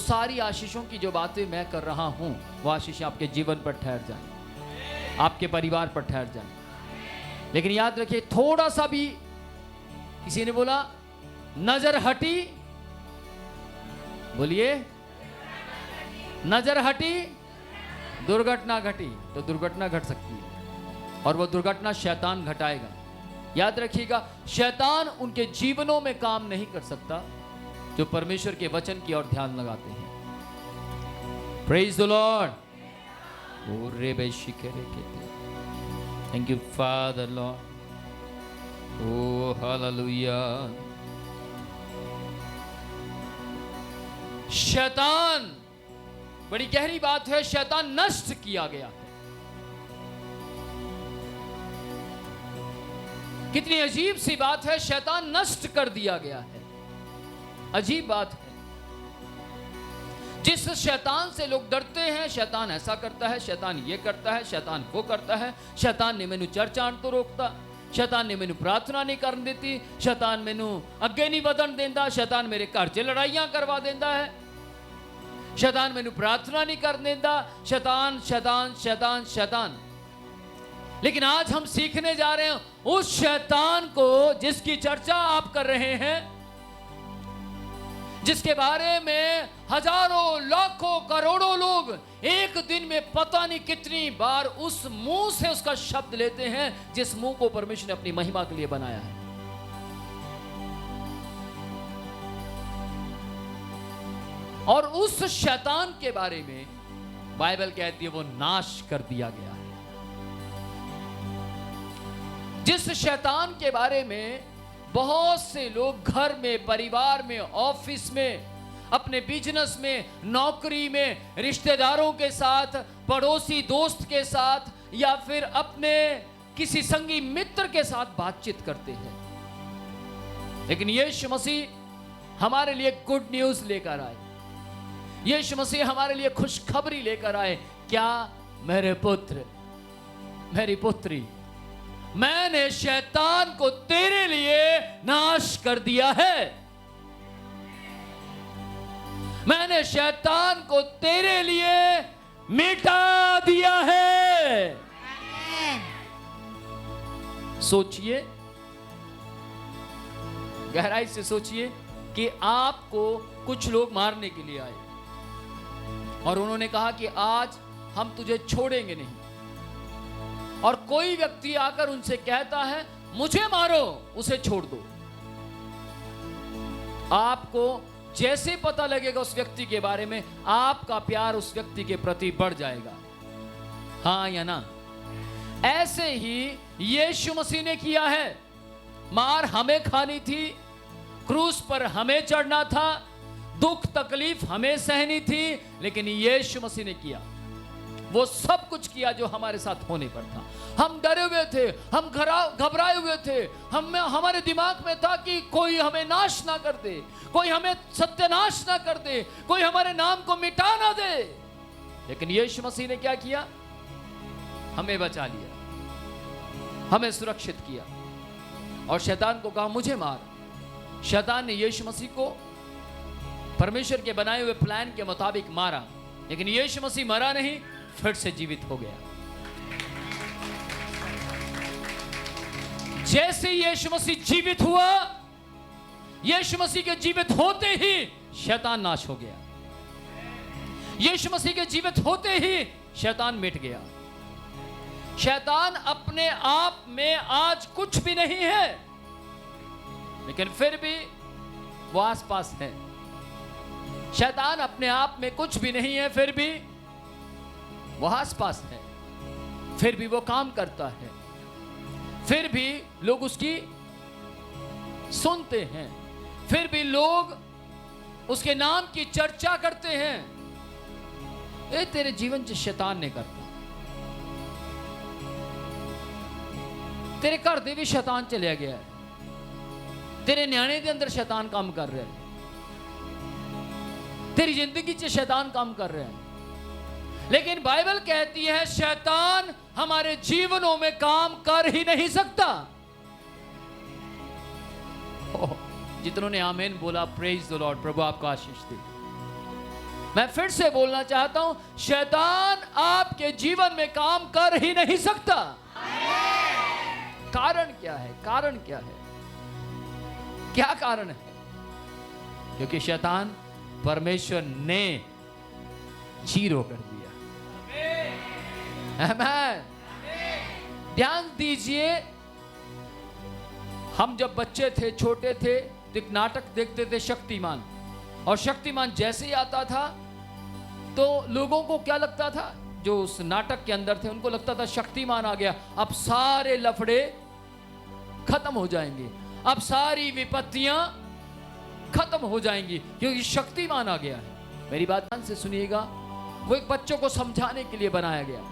सारी आशीषों की जो बातें मैं कर रहा हूं वो आशीष आपके जीवन पर ठहर जाए, आपके परिवार पर ठहर जाए। लेकिन याद रखिए, थोड़ा सा भी किसी ने बोला नजर हटी, बोलिए नजर हटी, दुर्घटना घटी। तो दुर्घटना घट सकती है और वो दुर्घटना शैतान घटाएगा। याद रखिएगा, शैतान उनके जीवनों में काम नहीं कर सकता जो परमेश्वर के वचन की ओर ध्यान लगाते हैं। Praise the Lord. ओ रे बेशिके रे केते, थैंक यू फादर लॉर्ड। ओ हालेलुया। शैतान, बड़ी गहरी बात है, शैतान नष्ट किया गया है। कितनी अजीब सी बात है, शैतान नष्ट कर दिया गया है। अजीब बात है। जिस शैतान से लोग डरते हैं, शैतान ऐसा करता है, शैतान ये करता है, शैतान वो करता है, शैतान ने मैनू चर्च आण तो रोकता, शैतान ने मैनू प्रार्थना नहीं करन देती, शैतान मैनू अगे नहीं वधन देंदा, शैतान मेरे घर च लड़ाइयां करवा देंदा है, शैतान मैनू प्रार्थना नहीं कर देंदा, शैतान शैतान शैतान शैतान। लेकिन आज हम सीखने जा रहे हैं उस शैतान को जिसकी चर्चा आप कर रहे हैं, जिसके बारे में हजारों लाखों करोड़ों लोग एक दिन में पता नहीं कितनी बार उस मुंह से उसका शब्द लेते हैं, जिस मुंह को परमेश्वर ने अपनी महिमा के लिए बनाया है। और उस शैतान के बारे में बाइबल कहती है वो नाश कर दिया गया है। जिस शैतान के बारे में बहुत से लोग घर में, परिवार में, ऑफिस में, अपने बिजनेस में, नौकरी में, रिश्तेदारों के साथ, पड़ोसी दोस्त के साथ, या फिर अपने किसी संगी मित्र के साथ बातचीत करते हैं। लेकिन यीशु मसीह हमारे लिए गुड न्यूज लेकर आए। यीशु मसीह हमारे लिए खुशखबरी लेकर आए। क्या? मेरे पुत्र, मेरी पुत्री, मैंने शैतान को तेरे लिए नाश कर दिया है। मैंने शैतान को तेरे लिए मिटा दिया है। सोचिए, गहराई से सोचिए कि आपको कुछ लोग मारने के लिए आए और उन्होंने कहा कि आज हम तुझे छोड़ेंगे नहीं, और कोई व्यक्ति आकर उनसे कहता है मुझे मारो, उसे छोड़ दो। आपको जैसे पता लगेगा उस व्यक्ति के बारे में, आपका प्यार उस व्यक्ति के प्रति बढ़ जाएगा। हाँ या ना? ऐसे ही यीशु मसीह ने किया है। मार हमें खानी थी, क्रूस पर हमें चढ़ना था, दुख तकलीफ हमें सहनी थी, लेकिन यीशु मसीह ने किया। वो सब कुछ किया जो हमारे साथ होने पर था। हम डरे हुए थे, हम घबराए हुए थे, हमारे दिमाग में था कि कोई हमें नाश ना कर दे, कोई हमें सत्यानाश ना कर दे, कोई हमारे नाम को मिटा ना दे। लेकिन यीशु मसीह ने क्या किया? हमें बचा लिया, हमें सुरक्षित किया। और शैतान को कहा मुझे मार। शैतान ने यीशु मसीह को परमेश्वर के बनाए हुए प्लान के मुताबिक मारा, लेकिन यीशु मसीह मरा नहीं, फिर से जीवित हो गया। जैसे यीशु मसीह जीवित हुआ, यीशु मसीह के जीवित होते ही शैतान नाश हो गया। यीशु मसीह के जीवित होते ही शैतान मिट गया। शैतान अपने आप में आज कुछ भी नहीं है, लेकिन फिर भी वो आसपास है। शैतान अपने आप में कुछ भी नहीं है, फिर भी वो आसपास है, फिर भी वो काम करता है, फिर भी लोग उसकी सुनते हैं, फिर भी लोग उसके नाम की चर्चा करते हैं। ए तेरे जीवन च शैतान ने करता, तेरे घर दे भी शैतान चलिया गया है, तेरे न्याणे दे अंदर शैतान काम कर रहा है, तेरी जिंदगी च शैतान काम कर रहा है। लेकिन बाइबल कहती है शैतान हमारे जीवनों में काम कर ही नहीं सकता। जितनों ने आमीन बोला, प्रेज द लॉर्ड, प्रभु आपको आशीष दे। मैं फिर से बोलना चाहता हूं, शैतान आपके जीवन में काम कर ही नहीं सकता। कारण क्या है? कारण क्या है? क्या कारण है? क्योंकि शैतान परमेश्वर ने जीरो कर दिया। आमीन। ध्यान दीजिए, हम जब बच्चे थे, छोटे थे, तो एक नाटक देखते थे शक्तिमान, और शक्तिमान जैसे ही आता था तो लोगों को क्या लगता था, जो उस नाटक के अंदर थे उनको लगता था शक्तिमान आ गया, अब सारे लफड़े खत्म हो जाएंगे, अब सारी विपत्तियां खत्म हो जाएंगी क्योंकि शक्तिमान आ गया है। मेरी बात ध्यान से सुनिएगा, वो एक बच्चों को समझाने के लिए बनाया गया,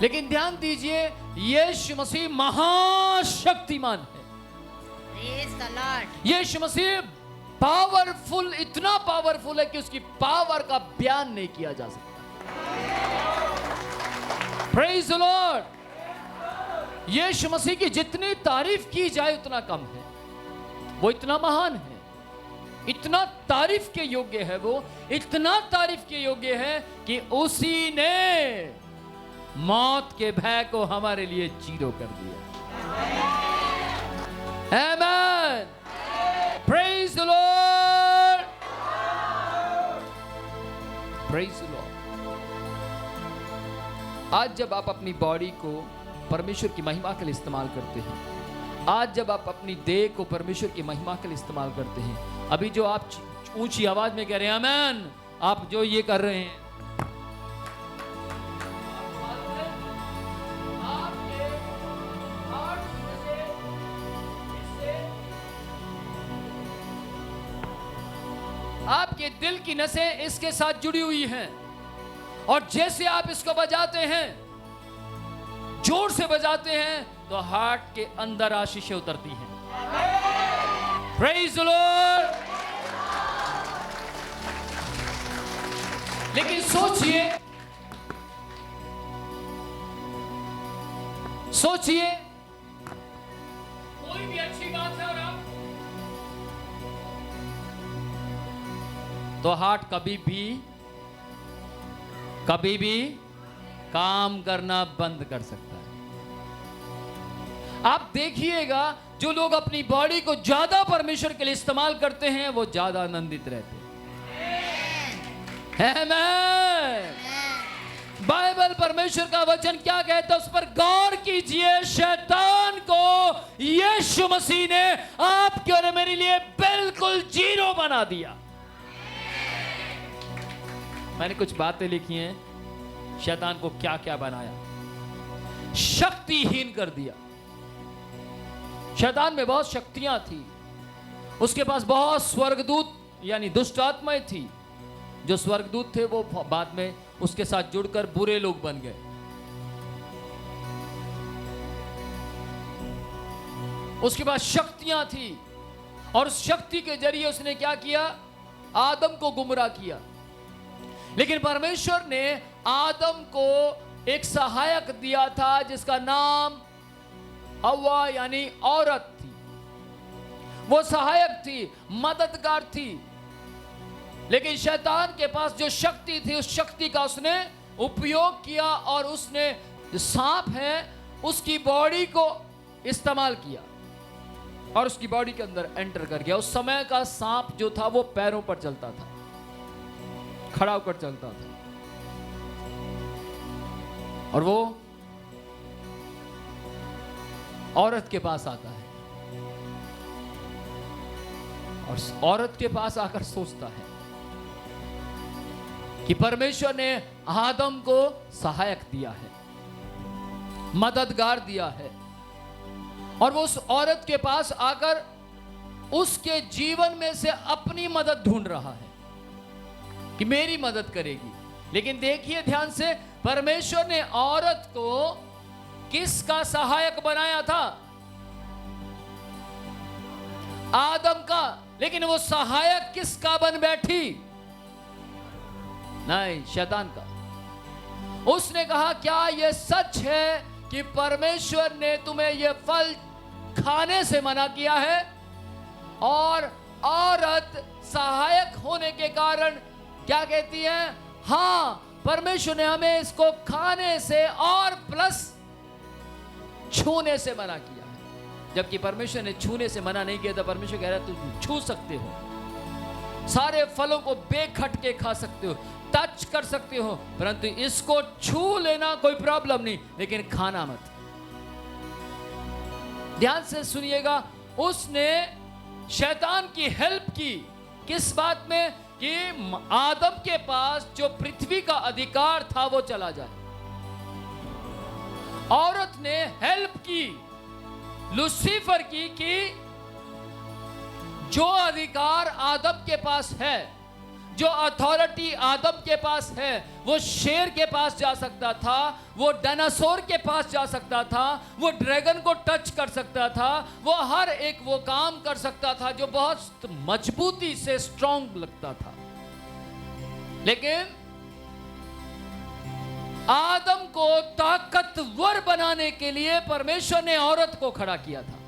लेकिन ध्यान दीजिए यीशु मसीह महाशक्तिमान है। Praise the Lord. यीशु मसीह पावरफुल, इतना पावरफुल है कि उसकी पावर का बयान नहीं किया जा सकता। Praise the Lord. Yeshu Masih की जितनी तारीफ की जाए उतना कम है। वो इतना महान है, इतना तारीफ के योग्य है, वो इतना तारीफ के योग्य है कि उसी ने मौत के भय को हमारे लिए जीरो कर दिया। आमीन। Praise the Lord. Praise the Lord. आज जब आप अपनी बॉडी को परमेश्वर की महिमा के लिए इस्तेमाल करते हैं, आज जब आप अपनी देह को परमेश्वर की महिमा के लिए इस्तेमाल करते हैं, अभी जो आप ऊंची आवाज में कह रहे हैं आमीन, आप जो ये कर रहे हैं, आपके दिल की नसें इसके साथ जुड़ी हुई हैं, और जैसे आप इसको बजाते हैं, जोर से बजाते हैं, तो हार्ट के अंदर आशीषें उतरती हैं। Praise the Lord. लेकिन सोचिए, सोचिए कोई भी अच्छी बात है और आप तो हार्ट कभी भी काम करना बंद कर सकता है। आप देखिएगा, जो लोग अपनी बॉडी को ज्यादा परमेश्वर के लिए इस्तेमाल करते हैं वो ज्यादा आनंदित रहते हैं। आमीन। बाइबल, परमेश्वर का वचन क्या कहता है उस पर गौर कीजिए। शैतान को यीशु मसीह ने आपके और मेरे लिए बिल्कुल जीरो बना दिया। मैंने कुछ बातें लिखी हैं, शैतान को क्या क्या बनाया, शक्तिहीन कर दिया। शैतान में बहुत शक्तियां थी, उसके पास बहुत स्वर्गदूत यानी दुष्ट आत्माएं थी। जो स्वर्गदूत थे वो बाद में उसके साथ जुड़कर बुरे लोग बन गए। उसके पास शक्तियां थी, और उस शक्ति के जरिए उसने क्या किया, आदम को गुमराह किया। लेकिन परमेश्वर ने आदम को एक सहायक दिया था जिसका नाम हव्वा यानी औरत थी। वो सहायक थी, मददगार थी। लेकिन शैतान के पास जो शक्ति थी, उस शक्ति का उसने उपयोग किया, और उसने जो सांप है उसकी बॉडी को इस्तेमाल किया और उसकी बॉडी के अंदर एंटर कर गया। उस समय का सांप जो था वो पैरों पर चलता था, खड़ा होकर चलता था, और वो औरत के पास आता है, और औरत के पास आकर सोचता है कि परमेश्वर ने आदम को सहायक दिया है, मददगार दिया है, और वो उस औरत के पास आकर उसके जीवन में से अपनी मदद ढूंढ रहा है कि मेरी मदद करेगी। लेकिन देखिए ध्यान से, परमेश्वर ने औरत को किसका सहायक बनाया था? आदम का। लेकिन वो सहायक किसका बन बैठी? नहीं, शैतान का। उसने कहा, क्या यह सच है कि परमेश्वर ने तुम्हें यह फल खाने से मना किया है? और औरत सहायक होने के कारण क्या कहती है? हाँ, परमेश्वर ने हमें इसको खाने से और प्लस छूने से मना किया है। जबकि परमेश्वर ने छूने से मना नहीं किया था। परमेश्वर कह रहा है तुम छू सकते हो, सारे फलों को बेखटके खा सकते हो, टच कर सकते हो, परंतु इसको छू लेना कोई प्रॉब्लम नहीं, लेकिन खाना मत। ध्यान से सुनिएगा, उसने शैतान की हेल्प की किस बात में? कि आदम के पास जो पृथ्वी का अधिकार था वो चला जाए। औरत ने हेल्प की लूसीफर की कि जो अधिकार आदम के पास है, जो अथॉरिटी आदम के पास है, वो शेर के पास जा सकता था, वो डायनासोर के पास जा सकता था, वो ड्रैगन को टच कर सकता था, वो हर एक वो काम कर सकता था जो बहुत मजबूती से स्ट्रांग लगता था। लेकिन आदम को ताकतवर बनाने के लिए परमेश्वर ने औरत को खड़ा किया था,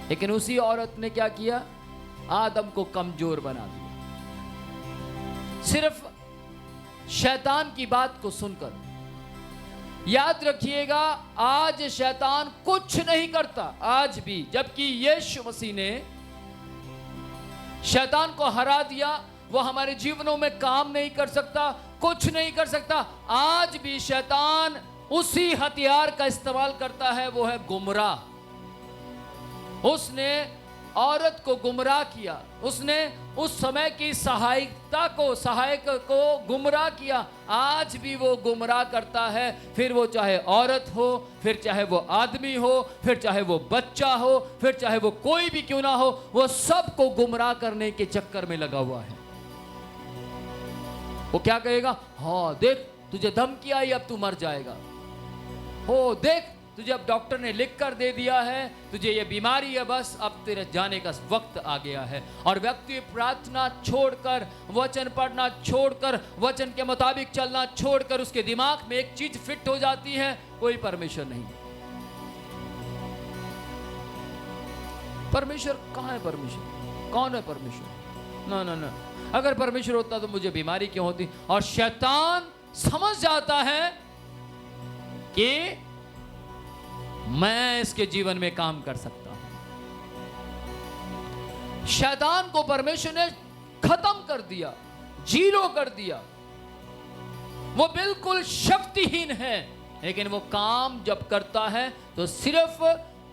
लेकिन उसी औरत ने क्या किया? आदम को कमजोर बना दिया। सिर्फ शैतान की बात को सुनकर। याद रखिएगा, आज शैतान कुछ नहीं करता आज भी, जबकि यीशु मसीह ने शैतान को हरा दिया। वो हमारे जीवनों में काम नहीं कर सकता, कुछ नहीं कर सकता। आज भी शैतान उसी हथियार का इस्तेमाल करता है, वो है गुमराह। उसने औरत को गुमराह किया, उसने उस समय की सहायक को गुमराह किया। आज भी वो गुमराह करता है, फिर वो चाहे औरत हो, फिर चाहे वो आदमी हो, फिर चाहे वो बच्चा हो, फिर चाहे वो कोई भी क्यों ना हो, वो सबको गुमराह करने के चक्कर में लगा हुआ है। वो क्या कहेगा? हाँ देख, तुझे धमकी आई, अब तू मर जाएगा। हो देख, तुझे अब डॉक्टर ने लिख कर दे दिया है, तुझे ये बीमारी है, बस अब तेरे जाने का वक्त आ गया है। और व्यक्ति प्रार्थना छोड़कर, वचन पढ़ना छोड़कर, वचन के मुताबिक चलना छोड़कर, उसके दिमाग में एक चीज फिट हो जाती है, कोई परमेश्वर नहीं। परमेश्वर कहाँ है? परमेश्वर कौन है? परमेश्वर ना ना ना। अगर परमेश्वर होता तो मुझे बीमारी क्यों होती? और शैतान समझ जाता है कि मैं इसके जीवन में काम कर सकता हूं। शैतान को परमेश्वर ने खत्म कर दिया, जीरो कर दिया। वो बिल्कुल शक्तिहीन है, लेकिन वो काम जब करता है तो सिर्फ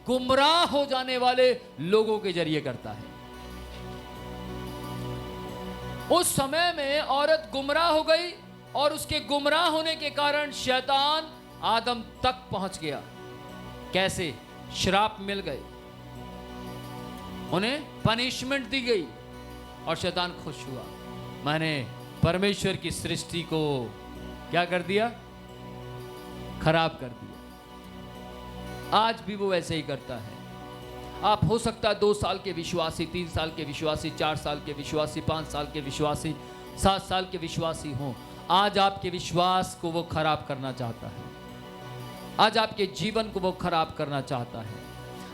गुमराह हो जाने वाले लोगों के जरिए करता है। उस समय में औरत गुमराह हो गई, और उसके गुमराह होने के कारण शैतान आदम तक पहुंच गया। कैसे? श्राप मिल गए, उन्हें पनिशमेंट दी गई, और शैतान खुश हुआ, मैंने परमेश्वर की सृष्टि को क्या कर दिया? खराब कर दिया। आज भी वो वैसे ही करता है। आप हो सकता है 2 साल के विश्वासी, 3 साल के विश्वासी, 4 साल के विश्वासी, 5 साल के विश्वासी, 7 साल के विश्वासी हों, आज आपके विश्वास को वो खराब करना चाहता है। आज आपके जीवन को वो खराब करना चाहता है।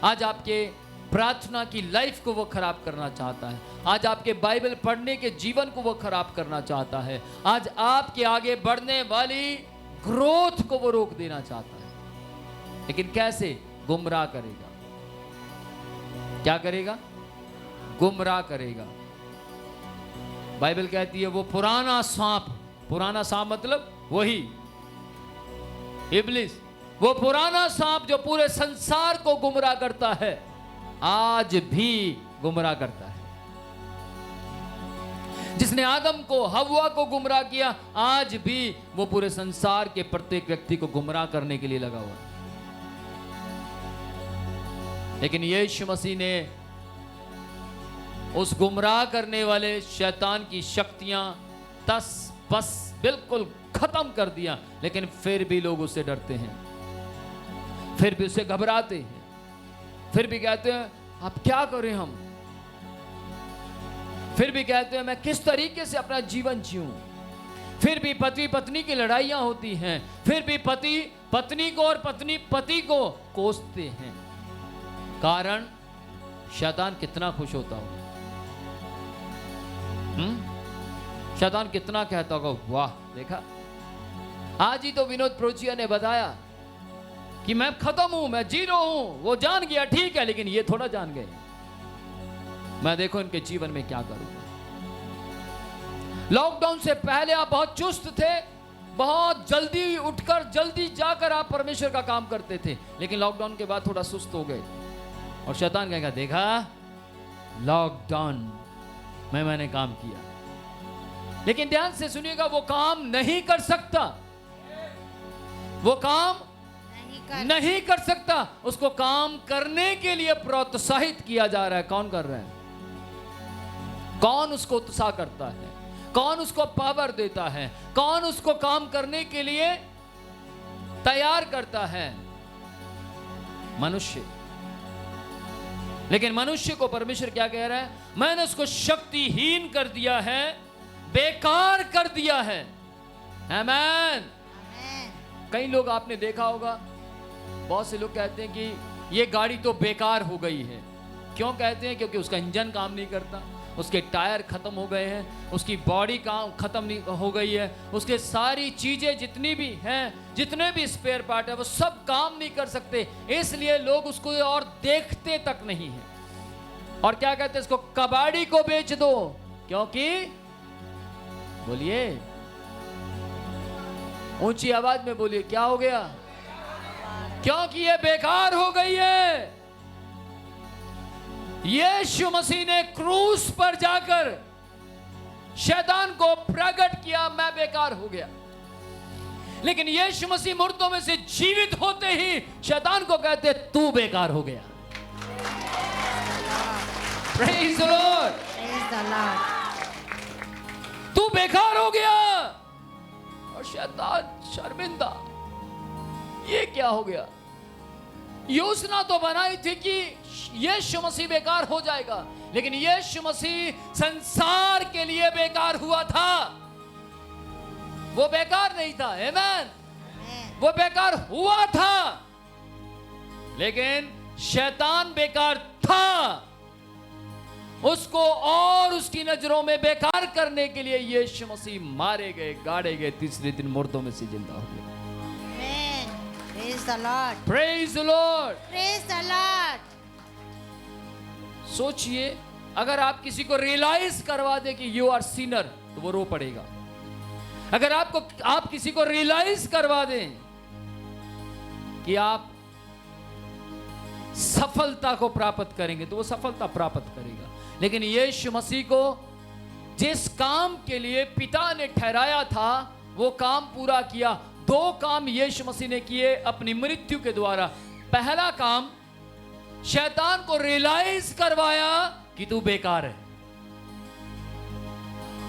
आज आपके प्रार्थना की लाइफ को वो खराब करना चाहता है। आज आपके बाइबल पढ़ने के जीवन को वो खराब करना चाहता है। आज आपके आगे बढ़ने वाली ग्रोथ को वो रोक देना चाहता है। लेकिन कैसे? गुमराह करेगा। क्या करेगा? गुमराह करेगा। बाइबल कहती है वो पुराना सांप मतलब वही इब्लिस, वो पुराना सांप जो पूरे संसार को गुमराह करता है, आज भी गुमराह करता है। जिसने आदम को, हव्वा को गुमराह किया, आज भी वो पूरे संसार के प्रत्येक व्यक्ति को गुमराह करने के लिए लगा हुआ है। लेकिन यीशु मसीह ने उस गुमराह करने वाले शैतान की शक्तियां तस बस बिल्कुल खत्म कर दिया। लेकिन फिर भी लोग उससे डरते हैं, फिर भी उससे घबराते हैं, फिर भी कहते हैं अब क्या करें हम, फिर भी कहते हैं मैं किस तरीके से अपना जीवन जीऊं। फिर भी पति पत्नी की लड़ाइयां होती हैं, फिर भी पति पत्नी को और पत्नी पति को कोसते हैं। कारण शैतान कितना खुश होता होगा। शैतान कितना कहता होगा, वाह देखा, आज ही तो विनोद प्रोचिया ने बताया कि मैं खत्म हूं, मैं जीरो हूं। वो जान गया, ठीक है, लेकिन ये थोड़ा जान गए। मैं देखो इनके जीवन में क्या करूंगा। लॉकडाउन से पहले आप बहुत चुस्त थे, बहुत जल्दी उठकर जल्दी जाकर आप परमेश्वर का काम करते थे, लेकिन लॉकडाउन के बाद थोड़ा सुस्त हो गए। और शैतान कहेगा, देखा लॉकडाउन में मैंने काम किया। लेकिन ध्यान से सुनिएगा, वो काम नहीं कर सकता, वो काम नहीं कर सकता। उसको काम करने के लिए प्रोत्साहित किया जा रहा है। कौन कर रहा है? कौन उसको उत्साह करता है? कौन उसको पावर देता है? कौन उसको काम करने के लिए तैयार करता है? मनुष्य। लेकिन मनुष्य को परमेश्वर क्या कह रहा है? मैंने उसको शक्तिहीन कर दिया है, बेकार कर दिया है। आमीन। कई लोग आपने देखा होगा, बहुत से लोग कहते हैं कि ये गाड़ी तो बेकार हो गई है। क्यों कहते हैं? क्योंकि उसका इंजन काम नहीं करता, उसके टायर खत्म हो गए हैं, उसकी बॉडी काम खत्म नहीं हो गई है, उसके सारी चीजें जितनी भी हैं, जितने भी स्पेयर पार्ट है, वो सब काम नहीं कर सकते। इसलिए लोग उसको और देखते तक नहीं है। और क्या कहते हैं? इसको कबाड़ी को बेच दो। क्योंकि बोलिए, ऊंची आवाज में बोलिए, क्या हो गया? क्योंकि ये बेकार हो गई है। यीशु मसीह ने क्रूस पर जाकर शैतान को प्रकट किया, मैं बेकार हो गया। लेकिन यीशु मसीह मुर्दों में से जीवित होते ही शैतान को कहते, तू बेकार हो गया। Praise the Lord. तू बेकार हो गया। और शैतान शर्मिंदा, ये क्या हो गया? योजना तो बनाई थी कि यीशु मसीह बेकार हो जाएगा, लेकिन यीशु मसीह संसार के लिए बेकार हुआ था। वो बेकार नहीं था। आमीन। वो बेकार हुआ था, लेकिन शैतान बेकार था। उसको और उसकी नजरों में बेकार करने के लिए यीशु मसीह मारे गए, गाड़े गए, तीसरे दिन मुर्दों में से जिंदा हो गए। Praise the Lord. Praise the Lord. Praise the Lord. सोचिए, अगर आप किसी को रियलाइज करवा दे कि यू आर सिनर, तो वो रो पड़ेगा। अगर आप किसी को रियलाइज करवा दें कि आप सफलता को प्राप्त करेंगे, तो वो सफलता प्राप्त करेगा। लेकिन यीशु मसीह को जिस काम के लिए पिता ने ठहराया था, वो काम पूरा किया। दो काम यीशु मसीह ने किए अपनी मृत्यु के द्वारा। पहला काम, शैतान को रियलाइज करवाया कि तू बेकार है।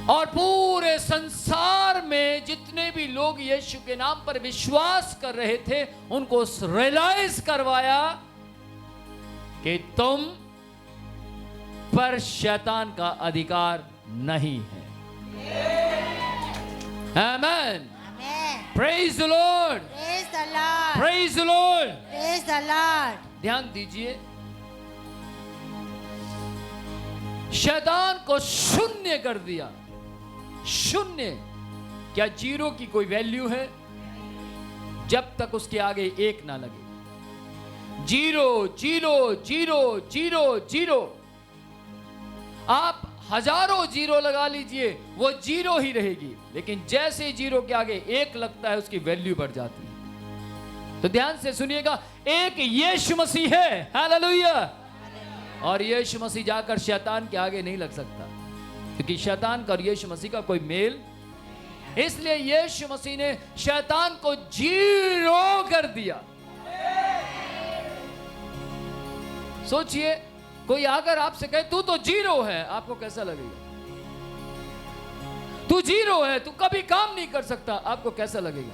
और पूरे संसार में जितने भी लोग यीशु के नाम पर विश्वास कर रहे थे, उनको रियलाइज करवाया कि तुम पर शैतान का अधिकार नहीं है। आमीन। Praise the Lord. Praise the Lord. Praise the Lord. Praise the Lord. ध्यान दीजिए, शैतान को शून्य कर दिया। शून्य। क्या जीरो की कोई वैल्यू है? जब तक उसके आगे एक ना लगे। Zero zero zero zero zero. आप हजारों जीरो लगा लीजिए, वो जीरो ही रहेगी। लेकिन जैसे ही जीरो के आगे एक लगता है, उसकी वैल्यू बढ़ जाती है। तो ध्यान से सुनिएगा, एक यीशु मसीह है। हालेलुया। और यीशु मसीह जाकर शैतान के आगे नहीं लग सकता, क्योंकि शैतान का और यीशु मसीह का कोई मेल। इसलिए यीशु मसीह ने शैतान को जीरो कर दिया। सोचिए, कोई अगर आपसे कहे तू तो जीरो है, आपको कैसा लगेगा? तू जीरो है, तू कभी काम नहीं कर सकता, आपको कैसा लगेगा?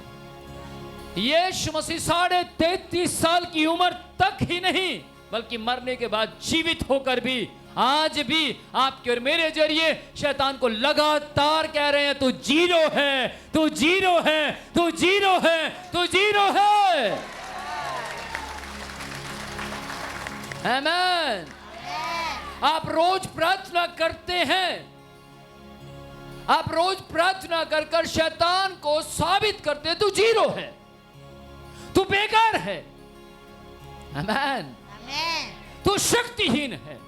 यीशु मसीह 33.5 साल की उम्र तक ही नहीं, बल्कि मरने के बाद जीवित होकर भी आज भी आपके और मेरे जरिए शैतान को लगातार कह रहे हैं, तू जीरो है, तू जीरो है, तू जीरो है, तू जीरो है। आमीन। आप रोज प्रार्थना करते हैं, आप रोज प्रार्थना कर कर शैतान को साबित करते तू जीरो है, तू बेकार है, आमेन, Amen. तू शक्तिहीन है।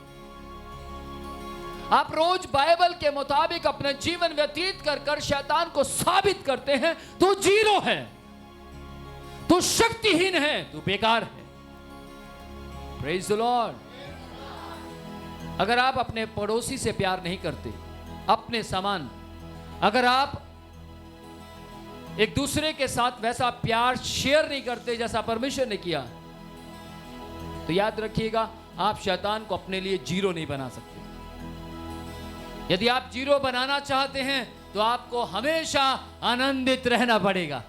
आप रोज बाइबल के मुताबिक अपना जीवन व्यतीत कर कर शैतान को साबित करते हैं तू जीरो है, तू शक्तिहीन है, तू बेकार है। Praise the Lord. अगर आप अपने पड़ोसी से प्यार नहीं करते, अपने समान अगर आप एक दूसरे के साथ वैसा प्यार शेयर नहीं करते जैसा परमेश्वर ने किया, तो याद रखिएगा आप शैतान को अपने लिए जीरो नहीं बना सकते। यदि आप जीरो बनाना चाहते हैं तो आपको हमेशा आनंदित रहना पड़ेगा।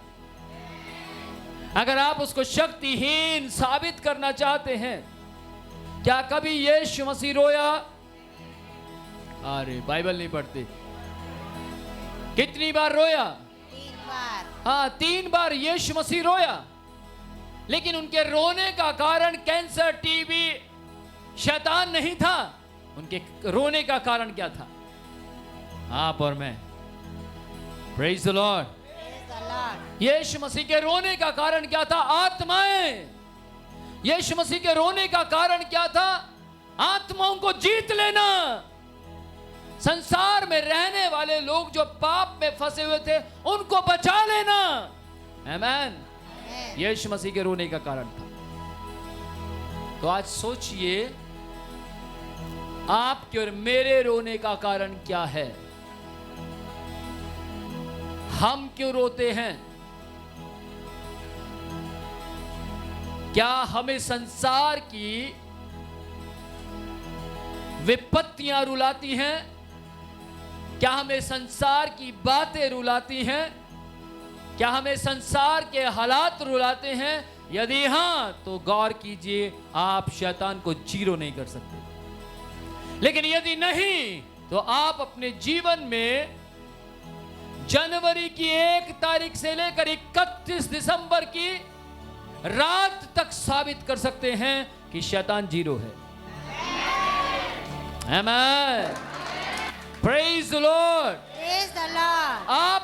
अगर आप उसको शक्तिहीन साबित करना चाहते हैं, क्या कभी यीशु मसीह रोया? अरे बाइबल नहीं पढ़ते। कितनी बार रोया? 3 बार। हाँ, 3 बार यीशु मसीह रोया। लेकिन उनके रोने का कारण कैंसर, टीबी, शैतान नहीं था। उनके रोने का कारण क्या था? आप और मैं। Praise the Lord. Praise the Lord. यीशु मसीह के रोने का कारण क्या था? आत्माएं। यीशु मसीह के रोने का कारण क्या था? आत्माओं को जीत लेना। संसार में रहने वाले लोग जो पाप में फंसे हुए थे उनको बचा लेना। आमेन। Amen. यीशु मसीह के रोने का कारण था। तो आज सोचिए आपके और मेरे रोने का कारण क्या है? हम क्यों रोते हैं? क्या हमें संसार की विपत्तियां रुलाती हैं? क्या हमें संसार की बातें रुलाती हैं? क्या हमें संसार के हालात रुलाते हैं? यदि हां तो गौर कीजिए, आप शैतान को जीरो नहीं कर सकते। लेकिन यदि नहीं तो आप अपने जीवन में जनवरी की 1 तारीख से लेकर 31 दिसंबर की रात तक साबित कर सकते हैं कि शैतान जीरो है। Amen. Praise the Lord. Praise the Lord. आप